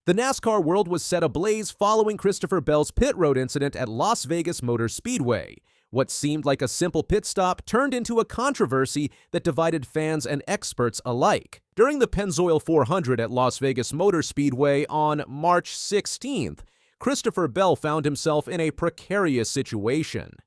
The NASCAR world was set ablaze following Christopher Bell's pit road incident at Las Vegas Motor Speedway. What seemed like a simple pit stop turned into a controversy that divided fans and experts alike. During the Pennzoil 400 at Las Vegas Motor Speedway on March 16th, Christopher Bell found himself in a precarious situation.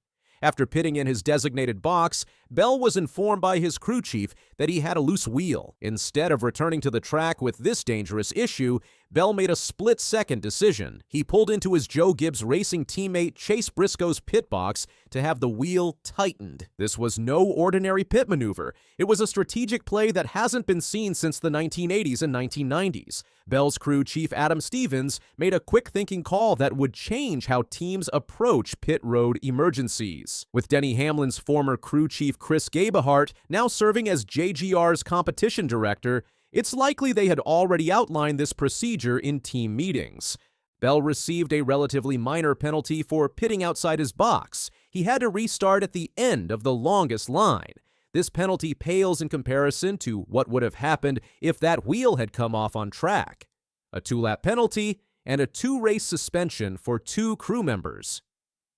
After pitting in his designated box, Bell was informed by his crew chief that he had a loose wheel. Instead of returning to the track with this dangerous issue, Bell made a split-second decision. He pulled into his Joe Gibbs Racing teammate Chase Briscoe's pit box to have the wheel tightened. This was no ordinary pit maneuver. It was a strategic play that hasn't been seen since the 1980s and 1990s. Bell's crew chief Adam Stevens made a quick-thinking call that would change how teams approach pit road emergencies. With Denny Hamlin's former crew chief Chris Gabehart now serving as JGR's competition director, it's likely they had already outlined this procedure in team meetings. Bell received a relatively minor penalty for pitting outside his box. He had to restart at the end of the longest line. This penalty pales in comparison to what would have happened if that wheel had come off on track. A 2-lap penalty and a 2-race suspension for 2 crew members.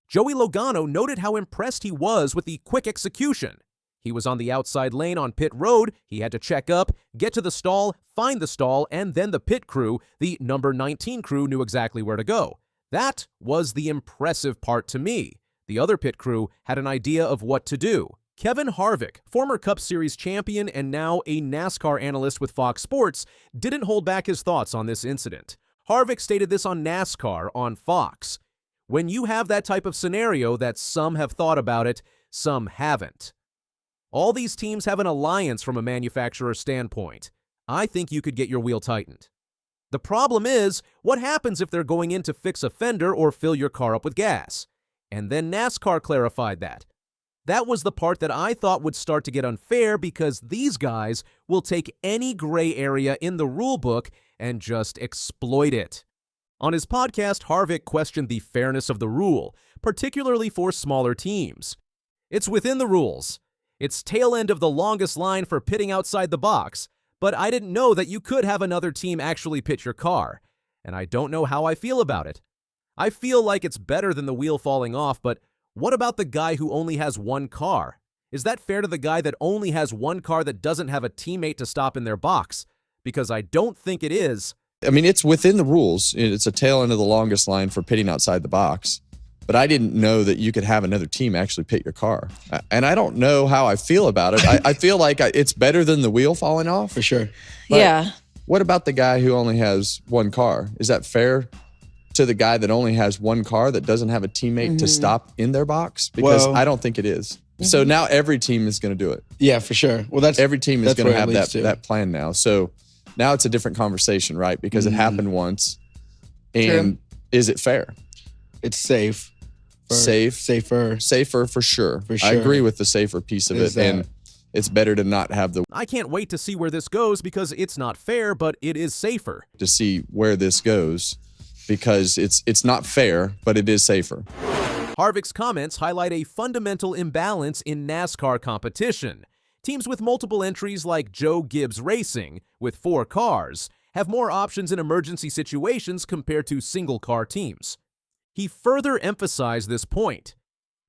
Joey Logano noted how impressed he was with the quick execution. He was on the outside lane on pit road, he had to check up, get to the stall, find the stall, and then the pit crew, the number 19 crew, knew exactly where to go. That was the impressive part to me. The other pit crew had an idea of what to do. Kevin Harvick, former Cup Series champion and now a NASCAR analyst with Fox Sports, didn't hold back his thoughts on this incident. Harvick stated this on NASCAR on Fox. When you have that type of scenario that some have thought about it, some haven't. All these teams have an alliance from a manufacturer standpoint. I think you could get your wheel tightened. The problem is, what happens if they're going in to fix a fender or fill your car up with gas? And then NASCAR clarified that. That was the part that I thought would start to get unfair because these guys will take any gray area in the rule book and just exploit it. On his podcast, Harvick questioned the fairness of the rule, particularly for smaller teams. It's within the rules. It's tail end of the longest line for pitting outside the box, but I didn't know that you could have another team actually pit your car, and I don't know how I feel about it. I feel like it's better than the wheel falling off, but what about the guy who only has one car? Is that fair to the guy that only has one car that doesn't have a teammate to stop in their box? Because I don't think it is. I mean, it's within the rules. It's a tail end of the longest line for pitting outside the box. But I didn't know that you could have another team actually pit your car. And I don't know how I feel about it. I feel like it's better than the wheel falling off. For sure. But yeah. What about the guy who only has one car? Is that fair to the guy that only has one car that doesn't have a teammate to stop in their box? Because I don't think it is. So now every team is going to do it. Yeah, for sure. Well, every team is going to have that plan now. So now it's a different conversation, right? Because it happened once. And is it fair? It's safe. Safer for sure. I agree with the safer piece of it, and it's better to not have the. I can't wait to see where this goes because it's not fair, but it is safer. To see where this goes, because it's not fair, but it is safer. Harvick's comments highlight a fundamental imbalance in NASCAR competition. Teams with multiple entries like Joe Gibbs Racing, with 4 cars, have more options in emergency situations compared to single-car teams. He further emphasized this point.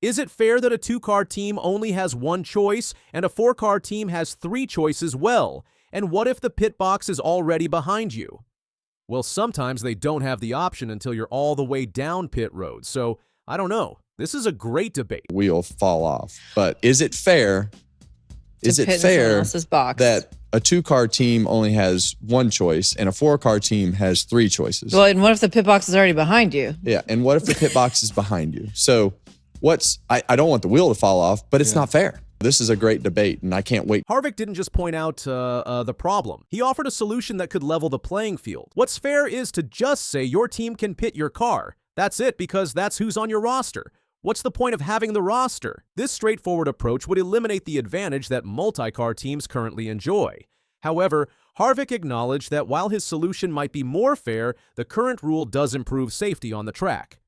Is it fair that a 2-car team only has one choice and a 4-car team has 3 choices? Well, and what if the pit box is already behind you? Well, sometimes they don't have the option until you're all the way down pit road, so I don't know. This is a great debate. Wheel fall off. But is it fair? Is it fair that a 2-car team only has one choice and a 4-car team has 3 choices? Well, and what if the pit box is already behind you? Yeah, and what if the pit box is behind you? So I don't want the wheel to fall off, but it's not fair. This is a great debate, and I can't wait. Harvick didn't just point out the problem. He offered a solution that could level the playing field. What's fair is to just say your team can pit your car. That's it, because that's who's on your roster. What's the point of having the roster? This straightforward approach would eliminate the advantage that multi-car teams currently enjoy. However, Harvick acknowledged that while his solution might be more fair, the current rule does improve safety on the track.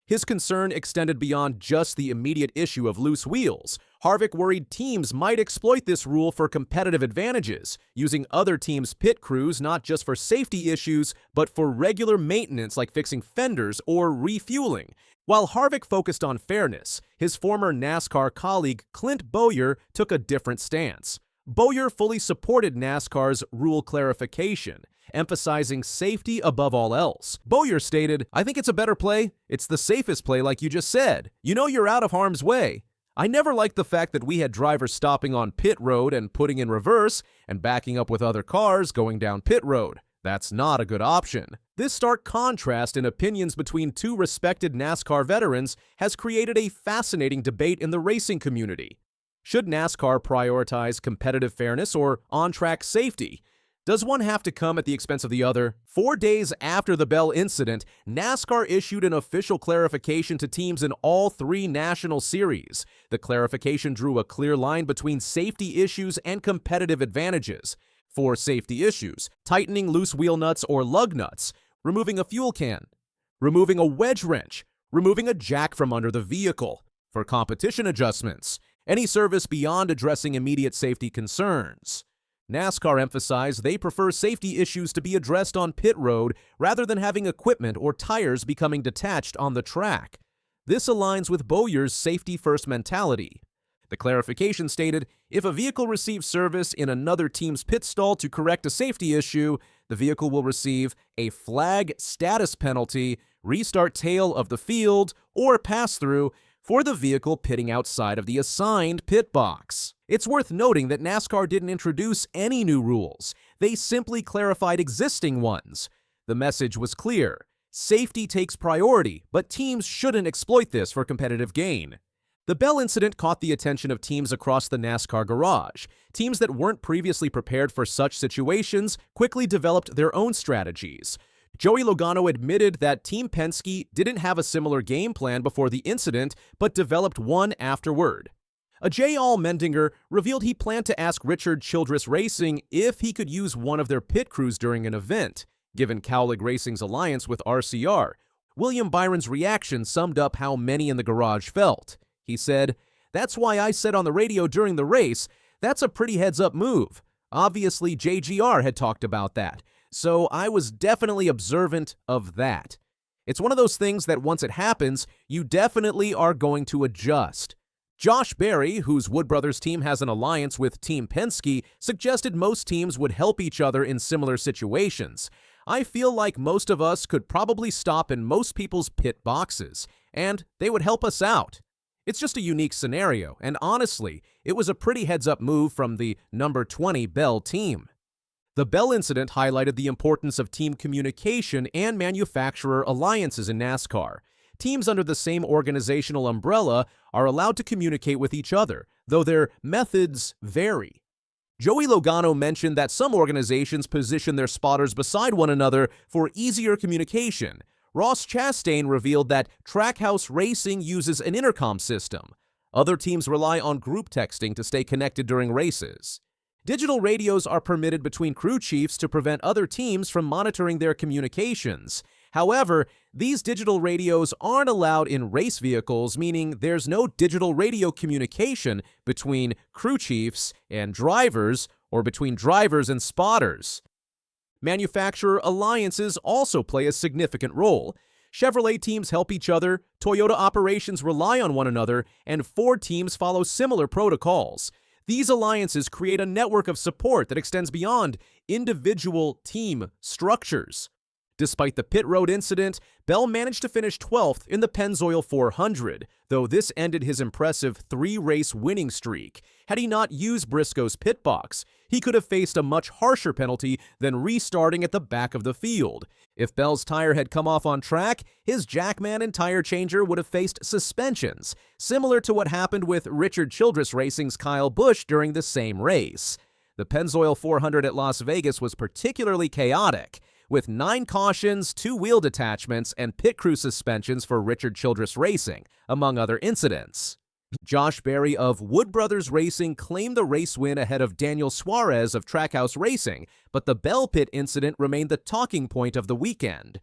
His concern extended beyond just the immediate issue of loose wheels. Harvick worried teams might exploit this rule for competitive advantages, using other teams' pit crews not just for safety issues, but for regular maintenance like fixing fenders or refueling. While Harvick focused on fairness, his former NASCAR colleague Clint Bowyer took a different stance. Bowyer fully supported NASCAR's rule clarification, emphasizing safety above all else. Bowyer stated, "I think it's a better play. It's the safest play like you just said. You know you're out of harm's way. I never liked the fact that we had drivers stopping on pit road and putting in reverse and backing up with other cars going down pit road. That's not a good option." This stark contrast in opinions between two respected NASCAR veterans has created a fascinating debate in the racing community. Should NASCAR prioritize competitive fairness or on-track safety? Does one have to come at the expense of the other? 4 days after the Bell incident, NASCAR issued an official clarification to teams in all 3 national series. The clarification drew a clear line between safety issues and competitive advantages. For safety issues, tightening loose wheel nuts or lug nuts, removing a fuel can, removing a wedge wrench, removing a jack from under the vehicle. For competition adjustments, any service beyond addressing immediate safety concerns. NASCAR emphasized they prefer safety issues to be addressed on pit road rather than having equipment or tires becoming detached on the track. This aligns with Bowyer's safety-first mentality. The clarification stated, if a vehicle receives service in another team's pit stall to correct a safety issue, the vehicle will receive a flag status penalty, restart tail of the field, or pass-through for the vehicle pitting outside of the assigned pit box. It's worth noting that NASCAR didn't introduce any new rules. They simply clarified existing ones. The message was clear. Safety takes priority, but teams shouldn't exploit this for competitive gain. The Bell incident caught the attention of teams across the NASCAR garage. Teams that weren't previously prepared for such situations quickly developed their own strategies. Joey Logano admitted that Team Penske didn't have a similar game plan before the incident, but developed one afterward. Ajay Allmendinger revealed he planned to ask Richard Childress Racing if he could use one of their pit crews during an event. Given Cowlick Racing's alliance with RCR, William Byron's reaction summed up how many in the garage felt. He said, "That's why I said on the radio during the race, that's a pretty heads-up move. Obviously, JGR had talked about that, so I was definitely observant of that. It's one of those things that once it happens, you definitely are going to adjust." Josh Berry, whose Wood Brothers team has an alliance with Team Penske, suggested most teams would help each other in similar situations. "I feel like most of us could probably stop in most people's pit boxes, and they would help us out. It's just a unique scenario, and honestly, it was a pretty heads-up move from the number 20 Bell team." The Bell incident highlighted the importance of team communication and manufacturer alliances in NASCAR. Teams under the same organizational umbrella are allowed to communicate with each other, though their methods vary. Joey Logano mentioned that some organizations position their spotters beside one another for easier communication. Ross Chastain revealed that Trackhouse Racing uses an intercom system. Other teams rely on group texting to stay connected during races. Digital radios are permitted between crew chiefs to prevent other teams from monitoring their communications. However, these digital radios aren't allowed in race vehicles, meaning there's no digital radio communication between crew chiefs and drivers or between drivers and spotters. Manufacturer alliances also play a significant role. Chevrolet teams help each other, Toyota operations rely on one another, and Ford teams follow similar protocols. These alliances create a network of support that extends beyond individual team structures. Despite the pit road incident, Bell managed to finish 12th in the Pennzoil 400, though this ended his impressive 3-race winning streak. Had he not used Briscoe's pit box, he could have faced a much harsher penalty than restarting at the back of the field. If Bell's tire had come off on track, his jackman and tire changer would have faced suspensions, similar to what happened with Richard Childress Racing's Kyle Busch during the same race. The Pennzoil 400 at Las Vegas was particularly chaotic, with 9 cautions, 2 wheel detachments, and pit crew suspensions for Richard Childress Racing, among other incidents. Josh Berry of Wood Brothers Racing claimed the race win ahead of Daniel Suarez of Trackhouse Racing, but the Bell pit incident remained the talking point of the weekend.